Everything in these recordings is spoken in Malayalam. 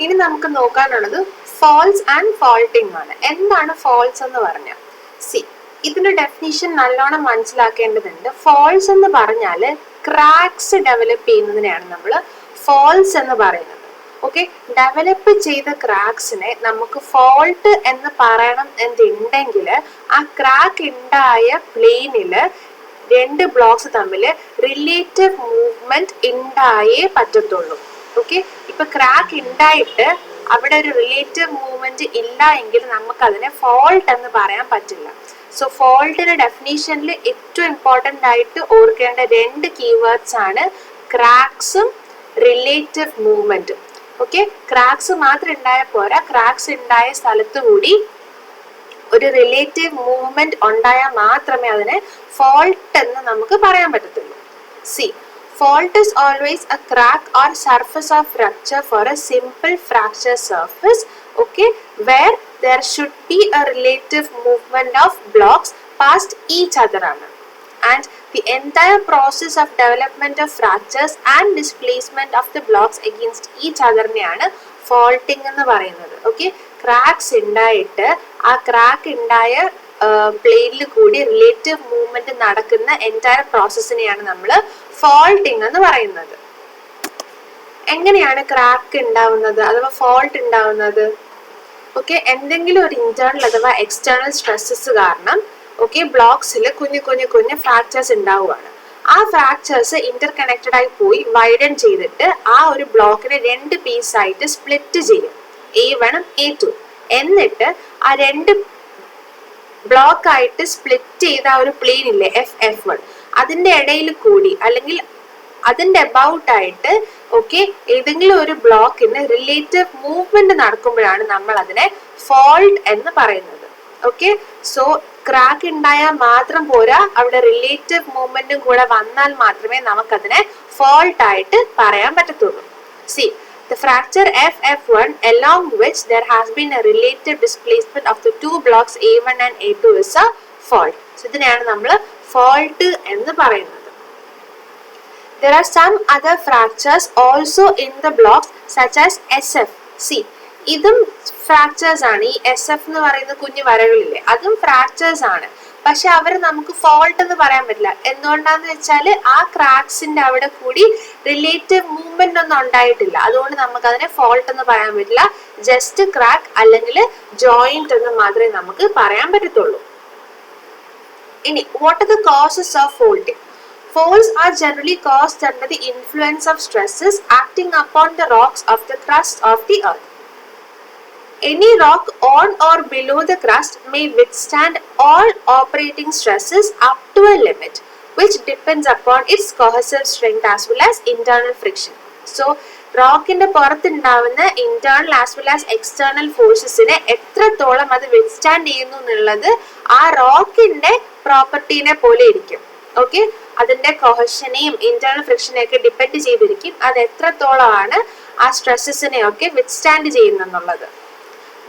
ഇനി നമുക്ക് നോക്കാനുള്ളത് ഫോൾസ് ആൻഡ് ഫോൾട്ടിംഗ് ആണ്. എന്താണ് ഫോൾസ് എന്ന് പറഞ്ഞാൽ, ഇതിന്റെ ഡെഫിനിഷൻ നല്ലോണം മനസ്സിലാക്കേണ്ടതുണ്ട്. ഫോൾസ് എന്ന് പറഞ്ഞാൽ ക്രാക്സ് ഡെവലപ്പ് ചെയ്യുന്നതിനെയാണ് നമ്മൾ ഫോൾസ് എന്ന് പറയുന്നത്. ഓക്കെ, ഡെവലപ്പ് ചെയ്ത ക്രാക്സിനെ നമുക്ക് ഫോൾട്ട് എന്ന് പറയണം എന്നുണ്ടെങ്കിൽ ആ ക്രാക്ക് ഉണ്ടായ പ്ലെയിനില് രണ്ട് ബ്ലോക്സ് തമ്മിൽ റിലേറ്റീവ് മൂവ്മെന്റ് ഉണ്ടായേ പറ്റത്തുള്ളൂ. ഓക്കെ, ഇപ്പൊ ക്രാക്ക് ഉണ്ടായിട്ട് അവിടെ ഒരു റിലേറ്റീവ് മൂവ്മെന്റ് ഇല്ല എങ്കിൽ നമുക്ക് അതിനെ ഫോൾട്ട് എന്ന് പറയാൻ പറ്റില്ല. സോ ഫോൾട്ടിന്റെ ഡെഫിനീഷനിൽ ഏറ്റവും ഇമ്പോർട്ടൻ്റ് ആയിട്ട് ഓർക്കേണ്ട രണ്ട് കീവേഡ്സ് ആണ് ക്രാക്സും റിലേറ്റീവ് മൂവ്മെന്റും. ഓക്കെ, ക്രാക്സ് മാത്രം ഉണ്ടായാൽ പോരാ, ക്രാക്സ് ഉണ്ടായ സ്ഥലത്ത് കൂടി ഒരു റിലേറ്റീവ് മൂവ്മെന്റ് ഉണ്ടായാൽ മാത്രമേ അതിനെ ഫോൾട്ട് എന്ന് നമുക്ക് പറയാൻ പറ്റത്തുള്ളൂ. Fault is always a crack or surface of fracture for a simple fracture surface, okay, where there should be a relative movement of blocks past each other. And the entire process of development of fractures and displacement of the blocks against each other neയാണ് faulting എന്ന് പറയുന്നത്. ഓക്കെ, ക്രാക്സ് ഉണ്ടായിട്ട് ആ ക്രാക്ക് ഉണ്ടായ പ്ലെയിനിൽ കൂടി റിലേറ്റീവ് മൂവ്മെന്റ് നടക്കുന്ന എൻറ്റയർ പ്രോസസ്സിനെയാണ് നമ്മൾ ഫോൾട്ടിംഗ് എന്ന് പറയുന്നത്. എങ്ങനെയാണ് ക്രാക്ക് ഉണ്ടാവുന്നത് അഥവാ ഫോൾട്ട് ഉണ്ടാവുന്നത്? ഓക്കെ, എന്തെങ്കിലും ഒരു ഇന്റേണൽ അഥവാ എക്സ്റ്റേണൽ സ്ട്രെസ്സസ് കാരണം ഓക്കെ ബ്ലോക്സിൽ കുഞ്ഞു ഫ്രാക്ചേഴ്സ് ഉണ്ടാവുകയാണ്. ആ ഫ്രാക്ചേഴ്സ് ഇന്റർ കണക്റ്റഡ് ആയി പോയി വൈഡൻ ചെയ്തിട്ട് ആ ഒരു ബ്ലോക്കിനെ രണ്ട് പീസായിട്ട് സ്പ്ലിറ്റ് ചെയ്യും, A1 A2. എന്നിട്ട് ആ രണ്ട് ബ്ലോക്ക് ആയിട്ട് സ്പ്ലിറ്റ് ചെയ്ത ആ ഒരു പ്ലെയിൻ ഇല്ലേ F1, അതിന്റെ ഇടയിൽ കൂടി അല്ലെങ്കിൽ അതിന്റെ അബൌട്ട് ആയിട്ട് ഓക്കെ ഏതെങ്കിലും ഒരു ബ്ലോക്കിന് റിലേറ്റീവ് മൂവ്മെന്റ് നടക്കുമ്പോഴാണ് നമ്മൾ അതിനെ ഫോൾട്ട് എന്ന് പറയുന്നത്. ഓക്കെ, സോ ക്രാക്ക് ഉണ്ടായാൽ മാത്രം പോരാ, അവിടെ റിലേറ്റീവ് മൂവ്മെന്റും കൂടെ വന്നാൽ മാത്രമേ നമുക്കതിനെ ഫോൾട്ട് ആയിട്ട് പറയാൻ പറ്റത്തുള്ളൂ. The fracture F1 along which there has been a relative displacement of the two blocks A1 and A2 is a fault. So ഇതിനെയാണ് നമ്മൾ fault എന്ന് പറയുന്നത്. There are some other fractures also in the blocks such as SF. ഇതും ഫ്രാക്ചേഴ്സ് ആണ്. ഈ SF എന്ന് പറയുന്ന കുഞ്ഞു വരകളില്ലേ, അതും ഫ്രാക്ചേഴ്സ് ആണ്. പക്ഷെ അവർ നമുക്ക് ഫോൾട്ട് എന്ന് പറയാൻ പറ്റില്ല. എന്തുകൊണ്ടാന്ന് വെച്ചാൽ ആ ക്രാക്സിന്റെ അവിടെ കൂടി റിലേറ്റീവ് മൂവ്മെന്റ് ഒന്നും ഉണ്ടായിട്ടില്ല. അതുകൊണ്ട് നമുക്ക് അതിനെ ഫോൾട്ട് എന്ന് പറയാൻ പറ്റില്ല. ജസ്റ്റ് ക്രാക്ക് അല്ലെങ്കിൽ ജോയിന്റ് എന്ന് മാത്രമേ നമുക്ക് പറയാൻ പറ്റത്തുള്ളൂ. ഇനി what are the causes of faulting? Faults are generally caused under the influence of stresses acting upon the rocks of the crust of the earth. Any rock on or below the crust may withstand all operating stresses up to a limit, which depends upon its cohesive strength as well as internal friction. So, റോക്കിന്റെ പുറത്തുണ്ടാവുന്ന internal as well as external ഫോഴ്സസിനെ എത്രത്തോളം അത് വിത്ത്സ്റ്റാൻഡ് ചെയ്യുന്നു എന്നുള്ളത് ആ റോക്കിന്റെ പ്രോപ്പർട്ടീനെ പോലെ ഇരിക്കും. ഓക്കെ, അതിന്റെ കൊഹഷനെയും ഇന്റേണൽ ഫ്രിക്ഷനെയും ഒക്കെ ഡിപ്പെൻഡ് ചെയ്തിരിക്കും അത് എത്രത്തോളമാണ് ആ സ്ട്രെസ്സസിനെ ഒക്കെ withstand ചെയ്യുന്നെന്നുള്ളത്.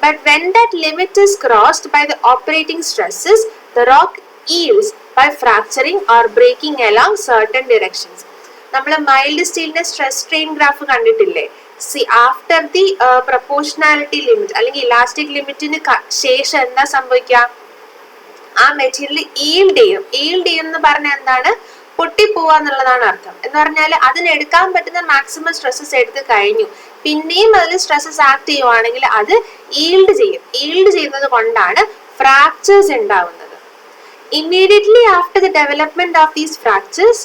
But when that limit is crossed by the operating stresses, the rock yields by fracturing or breaking along certain directions. നമ്മൾ മൈൽഡ് സ്റ്റീലിന്റെ സ്ട്രെസ് സ്ട്രെയിൻ ഗ്രാഫ് കണ്ടിട്ടില്ലേ? ആഫ്റ്റർ ദി പ്രൊപ്പോർഷണാലിറ്റി ലിമിറ്റ് അല്ലെങ്കിൽ ഇലാസ്റ്റിക് ലിമിറ്റിന് ശേഷം എന്താ സംഭവിക്കുക? ആ മെറ്റീരിയൽ ഈൽഡ് ചെയ്യും എന്ന് പറഞ്ഞാൽ എന്താണ്? പൊട്ടിപ്പോവുക എന്നുള്ളതാണ് അർത്ഥം. എന്ന് പറഞ്ഞാൽ അതിനെടുക്കാൻ പറ്റുന്ന മാക്സിമം സ്ട്രെസ്സസ് എടുത്ത് കഴിഞ്ഞു, പിന്നെയും അതിൽ സ്ട്രെസ്സസ് ആക്ട് ചെയ്യുവാണെങ്കിൽ അത് ഈൽഡ് ചെയ്യുന്നത് കൊണ്ടാണ് ഫ്രാക്ചേഴ്സ് ഉണ്ടാവുന്നത്. Immediately after the development of these fractures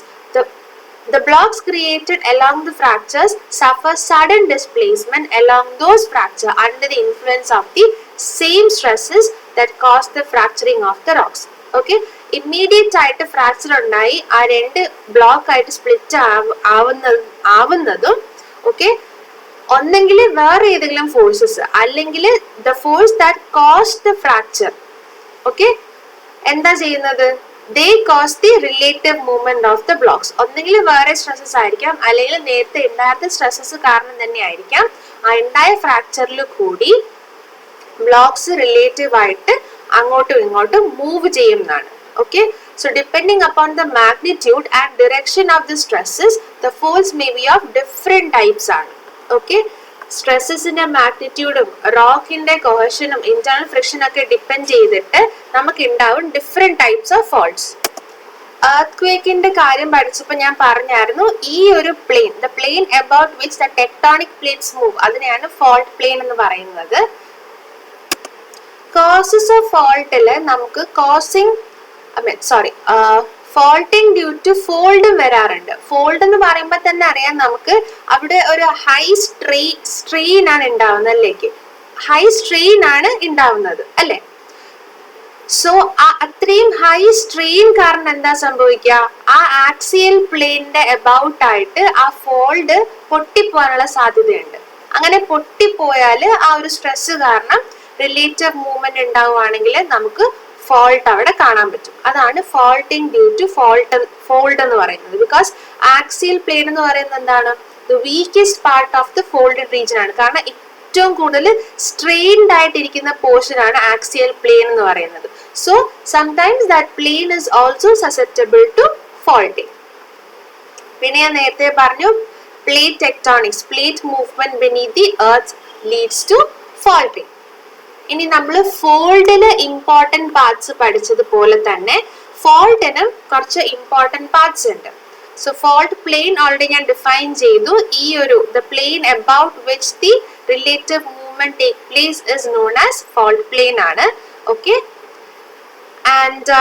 the blocks created along the fractures suffer sudden displacement along those fractures under the influence of the same stresses that caused the fracturing of the rocks. Okay, immediate ആയിട്ട് ഫ്രാക്ചർ ഉണ്ടായി ആ രണ്ട് ബ്ലോക്ക് ആയിട്ട് സ്പ്ലിറ്റ് ആവുന്നതും ഓക്കെ ഒന്നെങ്കിൽ വേറെ ഏതെങ്കിലും ഫോഴ്സസ് അല്ലെങ്കിൽ the force that caused the fracture okay എന്താ ചെയ്യുന്നത്? They cause the relative movement of the blocks. ഒന്നെങ്കിൽ വേറെ സ്ട്രെസ്സസ് ആയിരിക്കാം അല്ലെങ്കിൽ നേരത്തെ ഉണ്ടായിരുന്ന സ്ട്രെസ്സസ് കാരണം തന്നെ ആയിരിക്കാം ആ ഉണ്ടായ ഫ്രാക്ചറിൽ കൂടി ബ്ലോക്സ് റിലേറ്റീവ് ആയിട്ട് അങ്ങോട്ടും ഇങ്ങോട്ടും മൂവ് ചെയ്യുന്നതാണ്. Okay, so depending upon the magnitude and direction of the stresses, the faults may be of different types. Okay, സ്ട്രെസ്സസിന്റെ മാഗ്നിറ്റ്യൂഡും റോക്കിന്റെ കൊഹഷനും ഇന്റേണൽ ഫ്രിക്ഷനൊക്കെ ഡിപ്പെൻഡ് ചെയ്തിട്ട് നമുക്ക് ഉണ്ടാവും ഡിഫറെന്റ് ടൈപ്സ് ഓഫ് ഫോൾട്ട്സ്. earthquakeന്റെ കാര്യം പഠിച്ചപ്പോൾ ഞാൻ പറഞ്ഞായിരുന്നു ഈ ഒരു plane, the plane about which the tectonic plates move, അതിനെയാണ് ഫോൾട്ട് പ്ലെയിൻ എന്ന് പറയുന്നത്. കോസസ് ഓഫ് ഫോൾട്ടില് നമുക്ക് ഫോൾട്ടിങ് ഡ്യൂ ടു ഫോൾഡും വരാറുണ്ട്. ഫോൾഡ് എന്ന് പറയുമ്പോൾ തന്നെ അറിയാം നമുക്ക് അവിടെ ഒരു ഹൈ സ്ട്രെയിൻ ആണ് ഉണ്ടാവുന്നത്, അല്ലേക്ക് ഹൈ സ്ട്രെയിൻ ആണ് ഉണ്ടാവുന്നത് അല്ലെ. സോ അത്രയും ഹൈ സ്ട്രെയിൻ കാരണം എന്താ സംഭവിക്കുക, ആ ആക്സിയൽ പ്ലെയിനിന്റെ അബൌട്ട് ആയിട്ട് ആ ഫോൾഡ് പൊട്ടിപ്പോകാനുള്ള സാധ്യതയുണ്ട്. അങ്ങനെ പൊട്ടിപ്പോയാൽ ആ ഒരു സ്ട്രെസ് കാരണം റിലേറ്റീവ് മൂവ്മെന്റ് ഉണ്ടാവുകയാണെങ്കിൽ നമുക്ക് ഫോൾട്ട് അവിടെ കാണാൻ പറ്റും. അതാണ് ഫോൾട്ടിങ് ഡ്യൂ ടു ഫോൾഡ് എന്ന് പറയുന്നത്. ബിക്കോസ് ആക്സിയൽ പ്ലെയിൻ എന്ന് പറയുന്നത് എന്താണ്, the weakest part of the folded region ആണ്. കാരണം ഏറ്റവും കൂടുതൽ സ്ട്രെയിൻഡ് ആയിട്ടിരിക്കുന്ന പോർഷൻ ആണ് ആക്സിയൽ പ്ലെയിൻ എന്ന് പറയുന്നത്. So sometimes that plane is also susceptible to faulting. പിന്നെ ഞാൻ നേരത്തെ പറഞ്ഞു plate tectonics, plate movement beneath the earth leads to faulting. ഇനി നമ്മൾ ഫോൾഡിന് ഇമ്പോർട്ടൻറ്റ് പാർട്സ് പഠിച്ചതുപോലെ തന്നെ ഫോൾട്ടിനും കുറച്ച് ഇമ്പോർട്ടൻറ്റ് പാർട്സ് ഉണ്ട്. സോ ഫോൾട്ട് പ്ലെയിൻ ഓൾറെഡി ഞാൻ ഡിഫൈൻ ചെയ്തു. ഈ ഒരു the plane about which the relative movement take place is known as fault plane ആണ്. Okay, and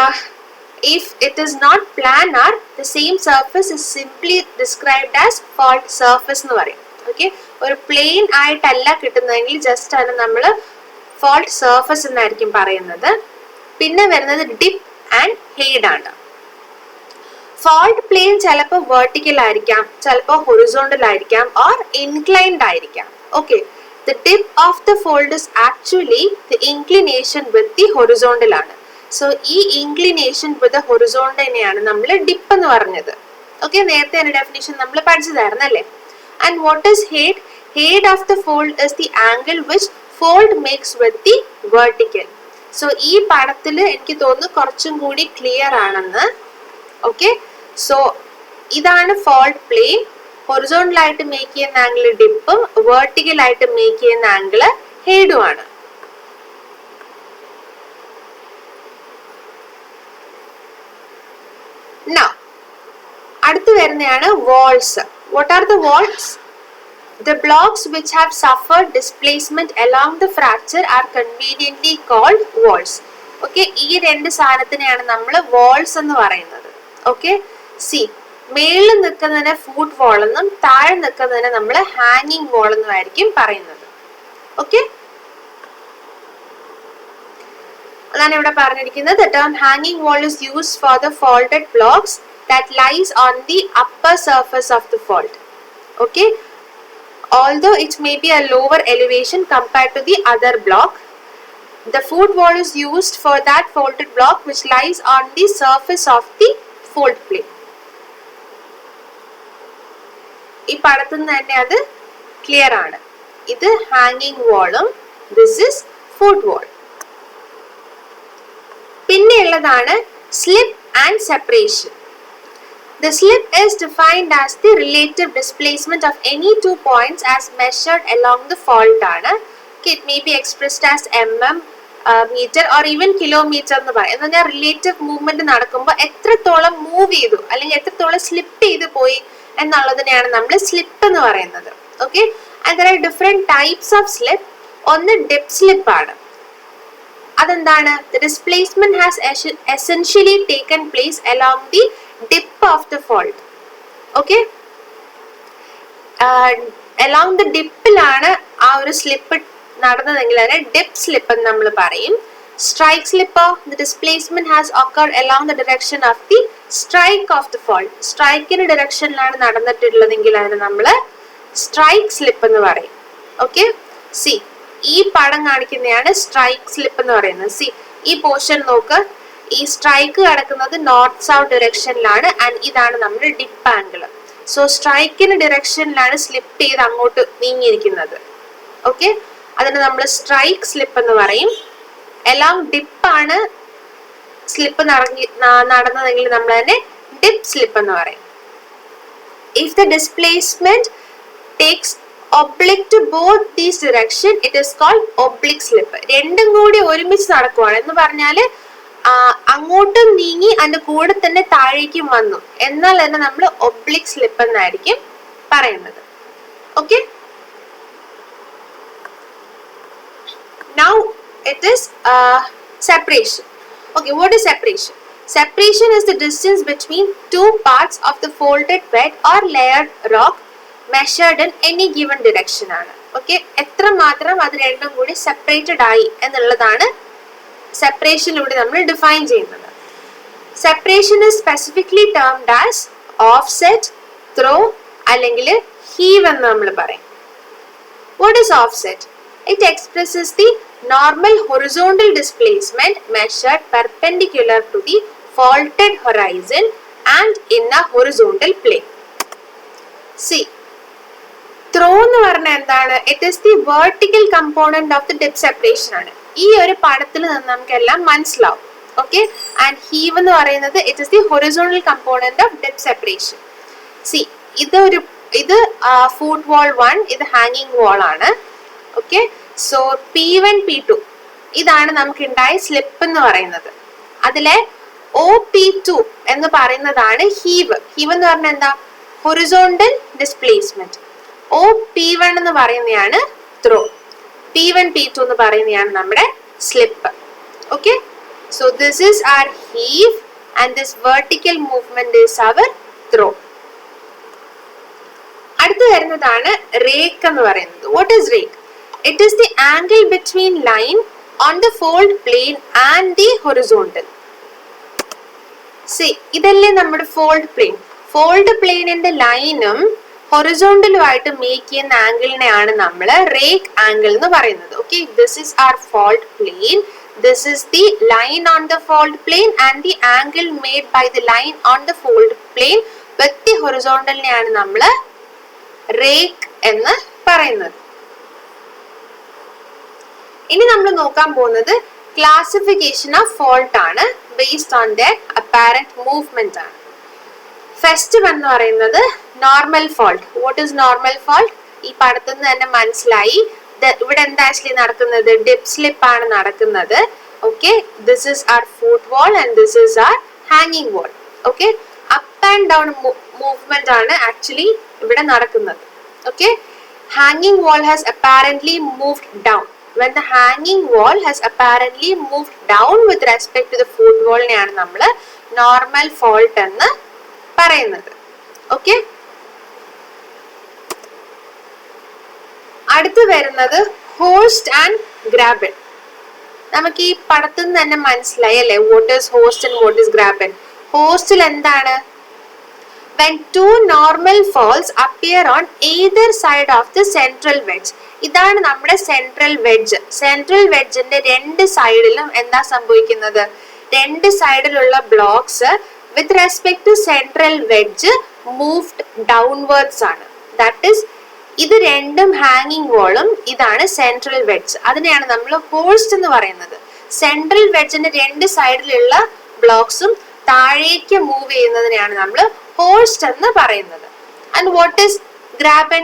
if it is not planar, the same surface is simply described as fault surface എന്ന് പറയും. ഓക്കെ, ഒരു പ്ലെയിൻ ആയിട്ടല്ല കിട്ടുന്നതെങ്കിൽ ജസ്റ്റ് ആണ് നമ്മൾ ഫോൾട്ട് സർഫസ് എന്നായിരിക്കും പറയുന്നത്. പിന്നെ വരുന്നത് ഡിപ്പ് ആൻഡ് ഹെയ്ഡ് ആണ്. ഫോൾട്ട് പ്ലെയിൻ ചിലപ്പോൾ വെർട്ടിക്കൽ ആയിരിക്കാം, ചിലപ്പോൾ ഹൊറിസോണ്ടൽ ആയിരിക്കാം, ഓർ ഇൻക്ലൈൻഡ് ആയിരിക്കാം. Okay, the dip of the fold is actually the inclination with the horizontal ആണ്. സോ ഈ ഇൻക്ലിനേഷൻ വിത്ത് ഹൊറിസോണ്ടലിനെയാണ് നമ്മൾ ഡിപ്പ് എന്ന് പറഞ്ഞത്. ഓക്കെ, നേരത്തെ അതിന്റെ ഡെഫിനിഷൻ നമ്മൾ പഠിച്ചതായിരുന്നു അല്ലേ. And what is hade? Hade of the fold is the angle which fold makes with the vertical. So ഈ പടത്തിൽ എനിക്ക് തോന്നുന്നു കുറച്ചും കൂടി ക്ലിയർ ആണെന്ന്. ഓക്കെ, സോ ഇതാണ് ഫോൾട്ട് പ്ലെയിൻ. ഹൊറിസോണ്ടൽ ആയിട്ട് മേക്ക് ചെയ്യുന്ന ആംഗിൾ ഡിപ്പും വെർട്ടിക്കൽ ആയിട്ട് മേക്ക് ചെയ്യുന്ന ആംഗിൾ ഹെയ്ഡും ആണ്. Now അടുത്ത് വരുന്നതാണ് walls. What are the walls? The blocks which have suffered displacement along the fracture are conveniently called walls. Okay, ഈ രണ്ട് സാധനത്തിനെയാണ് നമ്മൾ വാൾസ് എന്ന് പറയുന്നത്. ഓക്കെ, സി മേളിൽ നിൽക്കുന്നതിനെ ഫുട്ട് വാൾ എന്നും താഴെ നിൽക്കുന്നതിനെ നമ്മൾ ഹാങ്ങിങ് വാൾ എന്നും ആയിരിക്കും പറയുന്നത്. ഓക്കെ, അതാണ് ഇവിടെ പറഞ്ഞിരിക്കുന്നത്. The term hanging wall is used for the faulted blocks that lies on the upper surface of the fault. Okay, although it may be a lower elevation compared to the other block, the foot wall is used for that faulted block which lies on the surface of the fault plane. ഈ പടത്തിൽ നിന്ന് തന്നെ അത് ക്ലിയർ ആണ്. ഇത് ഹാങ്ങിങ് വാളും ദിസ് ഇസ് ഫുട്ട് വാൾ. പിന്നെ ഉള്ളതാണ് slip and separation. The slip is defined as the relative displacement of any two points as measured along the fault ആണ്. It may be expressed as mm, meter or even kilometer എന്ന് പറയും. എന്ന് പറഞ്ഞാൽ റിലേറ്റീവ് മൂവ്മെന്റ് നടക്കുമ്പോൾ എത്രത്തോളം മൂവ് ചെയ്തു അല്ലെങ്കിൽ എത്രത്തോളം സ്ലിപ്പ് ചെയ്തു പോയി എന്നുള്ളതിനെയാണ് നമ്മൾ സ്ലിപ്പ് എന്ന് പറയുന്നത്. Okay, and there are different types of slip. ഒന്ന് ഡിപ്പ് സ്ലിപ്പ് ആണ്. അതെന്താണ്? The displacement has essentially taken place along the dip of the fault. Okay, along the dipലാണ് ആ ഒരു സ്ലിപ്പ് നടന്നതെങ്കിൽ അതിനെ ഡിപ്പ് സ്ലിപ്പ് എന്ന് നമ്മൾ പറയും. Strike slip, the displacement has occurred along the direction of the strike of the fault. സ്ട്രൈക്കിന്റെ ഡയറക്ഷനിലാണ് നടന്നിട്ടുള്ളതെങ്കിൽ അതിനെ നമ്മൾ സ്ട്രൈക്ക് സ്ലിപ്പ് എന്ന് പറയും. ഓക്കെ, സി ഈ പടം കാണിക്കുന്നതാണ് സ്ട്രൈക്ക് സ്ലിപ്പ് എന്ന് പറയുന്നത്. സി ഈ പോർഷൻ നോക്ക്, ഈ സ്ട്രൈക്ക് കിടക്കുന്നത് നോർത്ത് സൗത്ത് ഡയറക്ഷനിലാണ് ആൻഡ് ഇതാണ് നമ്മുടെ ഡിപ്പ് ആംഗിൾ. സോ സ്ട്രൈക്കിന് ഡയറക്ഷനിലാണ് സ്ലിപ്പ് ചെയ്ത് അങ്ങോട്ട് നീങ്ങിയിരിക്കുന്നത്. ഓക്കെ, അതിന് നമ്മൾ സ്ട്രൈക്ക് സ്ലിപ്പ് എന്ന് പറയും. എല്ലാം ഡിപ്പാണ് സ്ലിപ്പ് നടന്നതെങ്കിൽ നമ്മൾ അതിനെ ഡിപ്പ് സ്ലിപ്പ് എന്ന് പറയും. If the displacement takes oblique to both these direction, it is called oblique slip. രണ്ടും കൂടി ഒരുമിച്ച് നടക്കുവാണ് എന്ന് പറഞ്ഞാൽ അങ്ങോട്ടും നീങ്ങി അതിന്റെ കൂടെ തന്നെ താഴേക്കും വന്നു എന്നാൽ തന്നെ നമ്മൾ ഒബ്ലിക് സ്ലിപ്പ് എന്നായിരിക്കും പറയുന്നത്. Okay, now it is separation. Okay, what is separation? Separation is the distance between two parts of the folded bed or layered rock measured in any given direction ആണ്. ഓക്കെ, എത്രമാത്രം അത് രണ്ടും കൂടി സെപ്പറേറ്റഡ് ആയി എന്നുള്ളതാണ് സെപ്പറേഷനിലൂടെ നമ്മൾ ഡിഫൈൻ ചെയ്യുന്നത്. Separation is specifically termed as offset, throw അല്ലെങ്കിൽ heave എന്ന് നമ്മൾ പറയും. What is offset? It expresses the normal horizontal displacement measured perpendicular to the faulted horizon and in a horizontal plane. See, throw എന്ന് പറഞ്ഞാൽ എന്താണ്? It is the vertical component of the dip separation ആണ്. ഈ ഒരു പാഠത്തിൽ നിന്ന് നമുക്കെല്ലാം മനസ്സിലാവും. ഓക്കെ, ആൻഡ് ഹീവ് എന്ന് പറയുന്നത് it is the horizontal component of dip separation. See, ഇത് foot wall 1, ഇത് hanging wall ആണ്. ഓക്കെ, സോ P1 P2 ഇതാണ് നമുക്ക് ഉണ്ടായ സ്ലിപ്പ് എന്ന് പറയുന്നത്. അതിലെ OP2 എന്ന് പറയുന്നതാണ് ഹീവ്. ഹീവ് എന്ന് പറഞ്ഞാൽ എന്താ? Horizontal displacement. OP1 എന്ന് പറയുന്നതാണ് ത്രോ. P1 P2 എന്ന് പറയുന്നതാണ് നമ്മുടെ slip. Okay, so this is our heave and this vertical movement is our throw. അടുത്ത് വരുന്നതാണ് rake എന്ന് പറയുന്നത്. What is rake? It is the angle between line on the fold plane and the horizontal. See, ഇതല്ലേ നമ്മുടെ ഫോൾഡ് പ്ലെയിൻ. ഫോൾഡ് പ്ലെയിനിന്റെ ലൈനും ഹൊറിസോണ്ടലും ആയിട്ട് മേക്ക് ചെയ്യുന്ന ആംഗിളിനെയാണ് നമ്മൾ റേക്ക് ആംഗിൾ എന്ന് പറയുന്നത്. Okay, this is our fold plane. This is the line on the fold plane and the angle made by the line on the fold plane with the ഹൊറിസോണ്ടലിനെയാണ് നമ്മൾ റേക്ക് എന്ന് പറയുന്നത്. ഇനി നമ്മൾ നോക്കാൻ പോകുന്നത് ക്ലാസിഫിക്കേഷൻ ഓഫ് ഫോൾട്ട് ആണ്, based on the apparent movement ആണ്. ഫസ്റ്റ് എന്ന് പറയുന്നത് normal fault. What is normal fault? ഈ പാഠത്തിൽ നിന്ന് തന്നെ മനസ്സിലായി. ഇവിടെ എന്താ ആക്ച്വലി നടക്കുന്നത്? ഡിപ്പ് സ്ലിപ്പ് ആണ് നടക്കുന്നത്. Okay, this is our foot wall and this is our ഹാങ്ങിങ് wall. Okay, up and down movement ആണ് ആക്ച്വലി ഇവിടെ നടക്കുന്നത്. ഓക്കെ, ഹാങ്ങിങ് wall has apparently moved down. When the hanging wall has apparently moved down with respect to the foot wall നെയാണ് നമ്മൾ നോർമൽ ഫോൾട്ട് എന്ന് പറയുന്നത്. ഓക്കെ, അടുത്ത് വരുന്നത് ഹോസ്റ്റ് ആൻഡ് ഗ്രാബൻ. നമുക്ക് ഈ പടത്തിൽ നിന്ന് തന്നെ മനസ്സിലായി അല്ലേ what is horst and what is graben. ഹോസ്റ്റിൽ എന്താണ്? When two normal falls appear on either side of the central wedge. ഇതാണ് നമ്മുടെ സെൻട്രൽ വെഡ്ജ്. സെൻട്രൽ വെഡ്ജിന്റെ രണ്ട് സൈഡിലും എന്താ സംഭവിക്കുന്നത്? രണ്ട് സൈഡിലുള്ള blocks with respect to central wedge moved downwards ആണ്. ദാറ്റ് ഈസ് ഇത് രണ്ടും ഹാങ്ങിങ് വാളും ഇതാണ് സെൻട്രൽ വെഡ്ജ്. അതിനെയാണ് നമ്മൾ ഹോസ്റ്റ് എന്ന് പറയുന്നത്. സെൻട്രൽ വെഡ്ജിന്റെ രണ്ട് സൈഡിലുള്ള ബ്ലോക്സും താഴേക്ക് മൂവ് ചെയ്യുന്നതിനെയാണ് നമ്മൾ ഹോസ്റ്റ് എന്ന് പറയുന്നത്. And what is graben?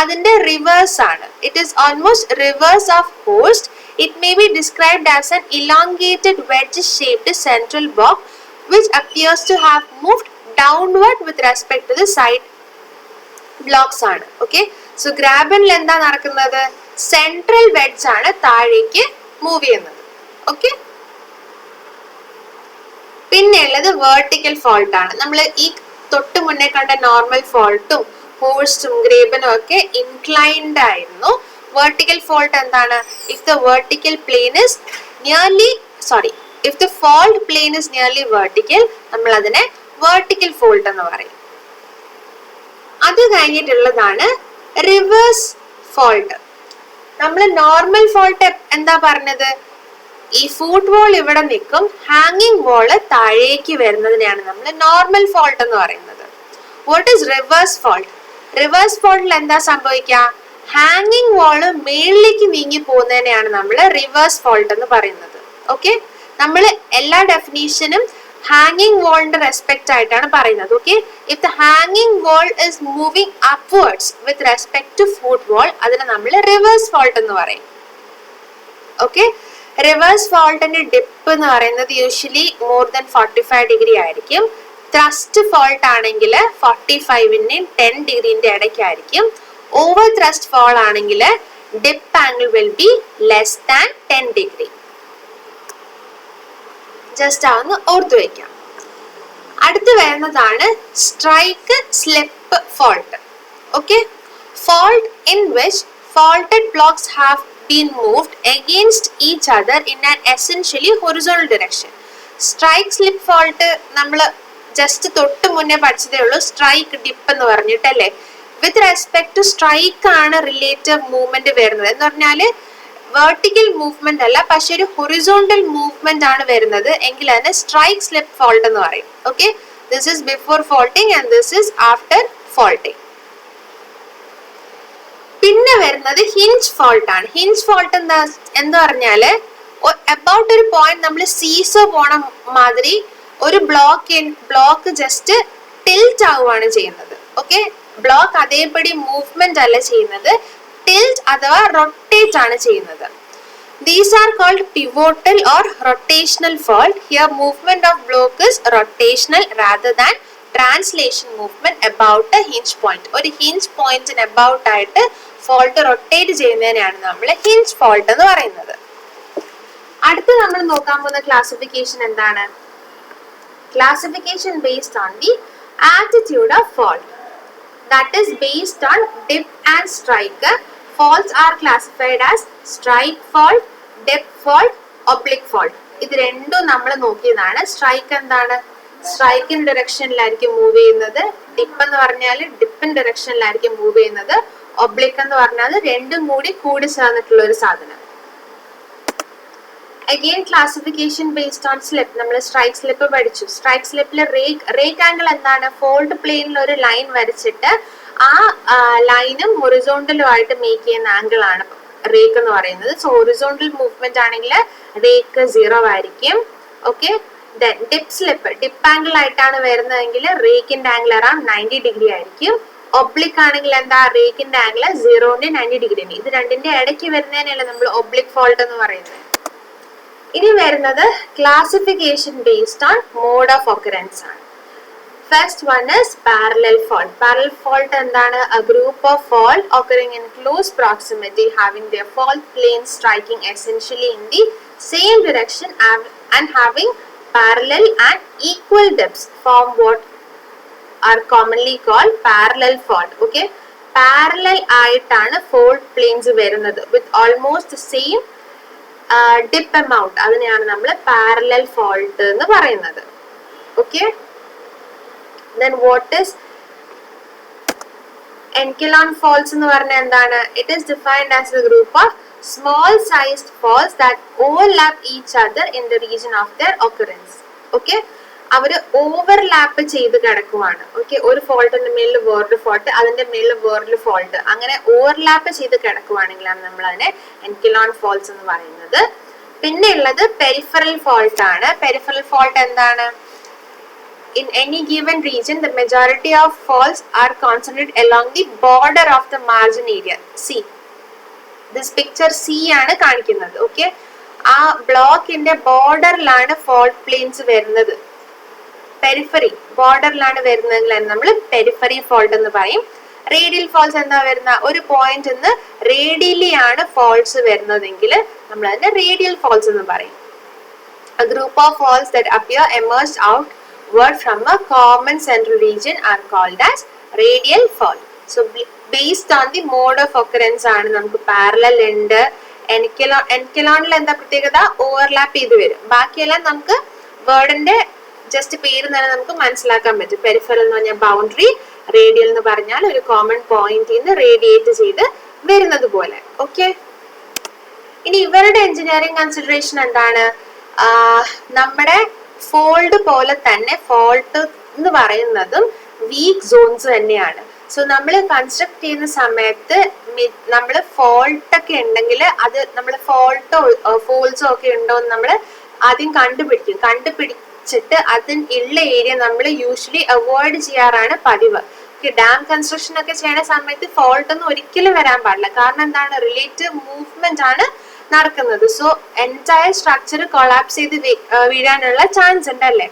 അതിന്റെ റിവേഴ്സ് ആണ്. It is almost reverse of horst. It may be described as an elongated wedge shaped central block which appears to have moved downward with respect to the side blocks ആണ്. ഓക്കെ, സോ ഗ്രാബനിൽ എന്താ നടക്കുന്നത്? സെൻട്രൽ വെഡ്ജ് ആണ് താഴേക്ക് മൂവ് ചെയ്യുന്നത്. ഓക്കെ, പിന്നെ ഉള്ളത് വെർട്ടിക്കൽ ഫോൾട്ട് ആണ്. നമ്മൾ ഈ തൊട്ട് മുന്നേ കണ്ട നോർമൽ ഫോൾട്ടും ഹോഴ്സും ഗ്രേബനും ഒക്കെ ഇൻക്ലൈൻഡ് ആയിരുന്നു. വെർട്ടിക്കൽ ഫോൾട്ട് എന്താണ്? If the vertical plane is if the fault plain is nearly vertical, നമ്മൾ അതിനെ വെർട്ടിക്കൽ ഫോൾട്ട് എന്ന് പറയും. അത് കഴിഞ്ഞിട്ടുള്ളതാണ് റിവേഴ്സ് ഫോൾട്ട്. നമ്മൾ നോർമൽ ഫോൾട്ട് എന്താ പറഞ്ഞത്? ഈ ഫുട്ട് വാൾ ഇവിടെ നിൽക്കും, ഹാങ്ങിങ് വാള് താഴേക്ക് വരുന്നതിനെയാണ് നമ്മൾ നോർമൽ ഫോൾട്ട് എന്ന് പറയുന്നത്. What is reverse fault? Reverse ഫോൾട്ടിൽ എന്താ സംഭവിക്കുക? ഹാങ്ങിങ് വാള് മേളിലേക്ക് നീങ്ങി പോകുന്നതിനെയാണ് നമ്മൾ റിവേഴ്സ് ഫോൾട്ട് എന്ന് പറയുന്നത്. ഓക്കെ, നമ്മൾ എല്ലാ ഡെഫിനീഷനും ഹാങ്ങിങ് വാളിന്റെ റെസ്പെക്ട് ആയിട്ടാണ് പറയുന്നത്. ഓക്കെ, ഇഫ് ദ ഹാങ്ങിങ് wall is moving upwards with respect to foot wall, അതിനെ നമ്മൾ റിവേഴ്സ് ഫോൾട്ട് എന്ന് പറയും. ഓക്കെ, റിവേഴ്സ് ഫോൾട്ടിന്റെ ഡിപ്പ് എന്ന് പറയുന്നത് യൂഷ്വലി മോർ ദാൻ 45 ഡിഗ്രി ആയിരിക്കും. ത്രസ്റ്റ് ഫോൾട്ട് ആണെങ്കിൽ 45ന്റെയും 10 ഡിഗ്രിന്റെ ഇടയ്ക്കായിരിക്കും. ഓവർ ത്രസ്റ്റ് ഫോൾ ആണെങ്കിൽ dip angle will be less than 10 degree. Just അതൊന്ന് ഓർത്തു വയ്ക്കാം. അടുത്ത് വരുന്നതാണ് strike slip fault. Okay, fault in which faulted blocks have been moved against each other in an essentially horizontal direction. Strike slip fault നമ്മൾ ജസ്റ്റ് തൊട്ട് മുന്നേ പഠിച്ചതേ ഉള്ളൂ, സ്ട്രൈക്ക് ഡിപ്പ് എന്ന് പറഞ്ഞിട്ടല്ലേ. വിത്ത് റെസ്പെക്ട് ടു സ്ട്രൈക്ക് ആണ് റിലേറ്റീവ് മൂവ്മെന്റ് വരുന്നത്. എന്ന് പറഞ്ഞാൽ വെർട്ടിക്കൽ മൂവ്മെന്റ് അല്ല, പക്ഷെ ഒരു ഹൊറിസോണ്ടൽ മൂവ്മെന്റ് ആണ് വരുന്നത് എങ്കിൽ അതിന് സ്ട്രൈക്ക് സ്ലിപ്പ് ഫോൾട്ട് എന്ന് പറയും. Okay, this is before faulting and this is after faulting. പിന്നെ വരുന്നത് ഹിഞ്ച് ഫോൾട്ട് ആണ്. ഹിഞ്ച് ഫോൾട്ട് എന്താ പറഞ്ഞാല് അബൌട്ട് ഒരു പോയിന്റ് നമ്മൾ സീസോ പോണ മാതിരി ഒരു ബ്ലോക്ക് ജസ്റ്റ് ടിൽറ്റ് ആവുകയാണ് ചെയ്യുന്നത്. ഓക്കെ, ബ്ലോക്ക് അതേപടി മൂവ്മെന്റ് അല്ല ചെയ്യുന്നത്, ടിൽറ്റ് അഥവാ റൊട്ടേറ്റ് ആണ് ചെയ്യുന്നത്. These are called pivotal or rotational fault. Here movement of block is rotational rather than translation movement about a hinge point. ഒരു ഹിഞ്ച് പോയിന്റിന് അബൌട്ട് ആയിട്ട് ഫോൾട്ട് റൊട്ടേറ്റ് ചെയ്യുന്നതിനാണ് നമ്മൾ ഹിഞ്ച് ഫോൾട്ട് എന്ന് പറയുന്നത്. അടുത്ത് നമ്മൾ നോക്കാൻ പോകുന്ന ക്ലാസിഫിക്കേഷൻ എന്താണ്? Classification based on the attitude of fault. That is based on dip and strike. Faults are classified as strike fault, dip fault, oblique fault. ഇത് രണ്ടും നമ്മൾ നോക്കിയതാണ്. സ്ട്രൈക്ക് എന്താണ്? സ്ട്രൈക്കിൻ ഡയറക്ഷനിലായിരിക്കും മൂവ് ചെയ്യുന്നത്. ഡിപ്പ് എന്ന് പറഞ്ഞാൽ ഡിപ്പിൻ ഡയറക്ഷനിലായിരിക്കും മൂവ് ചെയ്യുന്നത്. ഒബ്ലിക് എന്ന് പറഞ്ഞാൽ രണ്ടും കൂടി ചേർന്നിട്ടുള്ള ഒരു സാധനം. Again classification based on slip. നമ്മൾ സ്ട്രൈക്ക് സ്ലിപ്പ് പഠിച്ചു. സ്ട്രൈക്ക് സ്ലിപ്പിൽ റേറ്റ് ആംഗിൾ എന്താണ്? ഫോൾട്ട് പ്ലെയിനിൽ ഒരു ലൈൻ വരച്ചിട്ട് ആ ലൈനും ഹൊറിസോണ്ടലും ആയിട്ട് മേക്ക് ചെയ്യുന്ന ആംഗിൾ ആണ് റേക്ക് എന്ന് പറയുന്നത്. സോ ഹൊറിസോണ്ടൽ മൂവ്മെന്റ് ആണെങ്കിൽ റേക്ക് 0 ആയിരിക്കും. Okay, dip slip dip angle ആയിട്ടാണ് വരുന്നതെങ്കിൽ റേക്കിന്റെ ആംഗിൾ അറൌണ്ട് 90 ഡിഗ്രി ആയിരിക്കും. ഒബ്ലിക് ആണെങ്കിൽ എന്താ? റേക്കിന്റെ ആംഗിൾ 0ന്റെ 90 ഡിഗ്രി. ഇത് രണ്ടിന്റെ ഇടയ്ക്ക് വരുന്നതിനല്ല നമ്മൾ ഒബ്ലിക് ഫോൾട്ട് എന്ന് പറയുന്നത്. ഇനി വരുന്നത് classification based on mode of occurrence ആണ്. First one is parallel fault. Parallel fault എന്താണ്? A group of fault occurring in close proximity having their fault planes striking essentially in the same direction and having parallel and equal depths form what are commonly called parallel fault. Okay, parallel ആയിട്ടാണ് fault planes വരുന്നത് with almost the same dip amount. അതിനെയാണ് നമ്മൾ പാരലൽ ഫോൾട്ട് എന്ന് പറയുന്നത്. Okay, then what is എൻകിലോൺ faults എന്ന് പറഞ്ഞാൽ എന്താണ്? It is defined as a group of small sized faults that overlap each other in the region of their occurrence. Okay, അവര് ഓവർലാപ്പ് ചെയ്ത് കിടക്കുവാണ്. ഓക്കെ, ഒരു ഫോൾട്ടിന്റെ മേലിൽ വേറൊരു ഫോൾട്ട്, അതിന്റെ മേലിൽ വേറൊരു ഫോൾട്ട്, അങ്ങനെ ഓവർലാപ്പ് ചെയ്ത് കിടക്കുവാണെങ്കിലാണ് നമ്മൾ അതിനെ എൻകിലോൺ ഫോൾട്ട്സ് എന്ന് പറയുന്നത്. പിന്നെ ഉള്ളത് പെരിഫറൽ ഫോൾട്ട് ആണ്. പെരിഫറൽ ഫോൾട്ട് എന്താണ്? In any given region, the majority of faults are concentrated along the border of the margin area. See, this picture C ആണ് കാണിക്കുന്നത്. ഓക്കെ, ആ ബ്ലോക്കിന്റെ ബോർഡറിലാണ് ഫോൾട്ട് പ്ലെയിൻസ് വരുന്നത്. പെരിഫറി ബോർഡറിലാണ് വരുന്നതെങ്കിൽ നമ്മൾ പെരിഫറി ഫോൾട്ട് എന്ന് പറയും. റേഡിയൽ ഫോൾട്ട്സ് എന്താ വരുന്ന? ഒരു പോയിന്റ് നിന്ന് റേഡിയലി ആണ് ഫോൾട്ട്സ് വരുന്നതെങ്കിൽ നമ്മൾ അതിനെ റേഡിയൽ ഫോൾട്ട്സ് എന്ന് പറയും. A group of faults that appear emerged outward from a common central region are called as radial fault. So based on the mode of occurrence ആണ് നമുക്ക് പാരലൽ ഉണ്ട്. എൻകിലോണിൽ എന്താ പ്രത്യേകത? ഓവർലാപ്പ് ചെയ്ത് വരും. ബാക്കിയെല്ലാം നമുക്ക് വേർഡിന്റെ ജസ്റ്റ് പേര് തന്നെ നമുക്ക് മനസ്സിലാക്കാൻ പറ്റും. പെരിഫറൽ എന്ന് പറഞ്ഞാൽ ബൗണ്ടറി, റേഡിയൽ എന്ന് പറഞ്ഞാൽ ഒരു കോമൺ പോയിന്റിൽ നിന്ന് റേഡിയേറ്റ് ചെയ്ത് വരുന്നത് പോലെ. ഓക്കെ, ഇനി ഇവരുടെ എഞ്ചിനീയറിംഗ് കൺസിഡറേഷൻ എന്താണ്? നമ്മുടെ ഫോൾഡ് പോലെ തന്നെ ഫോൾട്ട് എന്ന് പറയുന്നതും വീക്ക് സോൺസ് തന്നെയാണ്. സോ നമ്മൾ കൺസ്ട്രക്ട് ചെയ്യുന്ന സമയത്ത് നമ്മൾ ഫോൾട്ടൊക്കെ ഉണ്ടെങ്കിൽ അത് നമ്മൾ ഫോൾട്ടോ ഫോൾസോ ഒക്കെ ഉണ്ടോ എന്ന് നമ്മൾ ആദ്യം കണ്ടുപിടിക്കും. വെച്ചിട്ട് അതിനുള്ള ഏരിയ നമ്മൾ യൂഷ്വലി അവോയ്ഡ് ചെയ്യാറാണ് പതിവ്. ഡാം കൺസ്ട്രക്ഷൻ ഒക്കെ ചെയ്യുന്ന സമയത്ത് ഫോൾട്ട് ഒന്നും ഒരിക്കലും വരാൻ പാടില്ല. കാരണം എന്താണ്, റിലേറ്റീവ് മൂവ്മെന്റ് ആണ് നടക്കുന്നത്. സോ എൻറ്റയർ സ്ട്രക്ചർ കൊളാപ്സ് ചെയ്ത് വീഴാനുള്ള ചാൻസ് ഉണ്ട് അല്ലേ.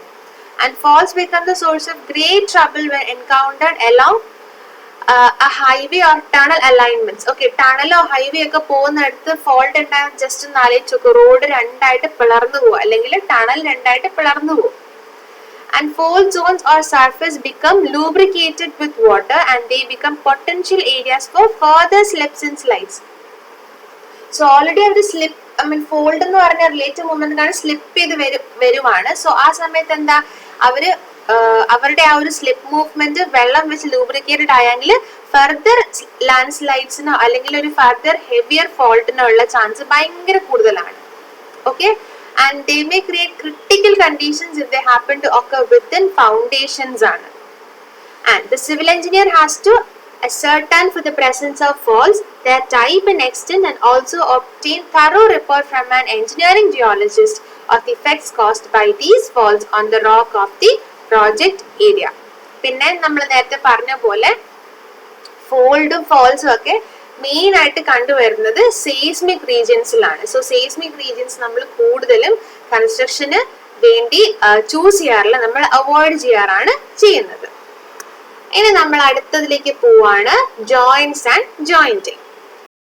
And falls become the source of great trouble when encountered along highway or tunnel alignments. Okay, ടണലോ ഹൈവേ ഒക്കെ പോകുന്നിടത്ത് ഫോൾട്ട് ഉണ്ടായാൽ ജസ്റ്റ് ഒന്ന് ആലോചിച്ച് നോക്കും, റോഡ് രണ്ടായിട്ട് പിളർന്നു പോകും, അല്ലെങ്കിൽ ടണൽ രണ്ടായിട്ട് പിളർന്നു പോകും. And fault zones or surface become lubricated with water and they become potential areas for further slips and slides. So already അവർ സ്ലിപ്പ് ഫോൾഡ് എന്ന് പറഞ്ഞ റിലേറ്റീവ് മൂവ്മെന്റ് ആണ്, സ്ലിപ്പ് ചെയ്ത് വരുവാണ്. സോ ആ സമയത്ത് എന്താ, അവരുടെ ആ ഒരു സ്ലിപ്പ് മൂവ്മെന്റ് വെള്ളം വെച്ച് ലൂബ്രിക്കേറ്റഡ് ആയെങ്കിൽ ഫർദർ ലാൻഡ് സ്ലൈഡ്സിനോ അല്ലെങ്കിൽ ഒരു ഫർദർ ഹെവിയർ ഫോൾട്ടിനോ ഉള്ള ചാൻസ് ഭയങ്കര കൂടുതലാണ്. Okay, and they may create critical conditions if they happen to occur within foundations ആണ്. And the civil engineer has to ascertain for the presence of faults, their type and extent, and also obtain thorough report from an engineering geologist of the effects caused by these faults on the rock of the project area. പിന്നെ നമ്മൾ നേരത്തെ പറഞ്ഞ പോലെ ഫോൾഡും ഫോൾസും ഒക്കെ മെയിൻ ആയിട്ട് കണ്ടുവരുന്നത് സെയ്സ്മിക് റീജിയൻസിലാണ്. സോ സെയ്സ്മിക് റീജിയൻസ് നമ്മൾ കൂടുതലും കൺസ്ട്രക്ഷന് വേണ്ടി ചൂസ് ചെയ്യാറില്ല, നമ്മൾ അവോയ്ഡ് ചെയ്യാറാണ് ചെയ്യുന്നത്. ഇനി നമ്മൾ അടുത്തതിലേക്ക് പോവാണ്, ജോയിന്റ്സ് ആൻഡ് ജോയിന്റിങ്.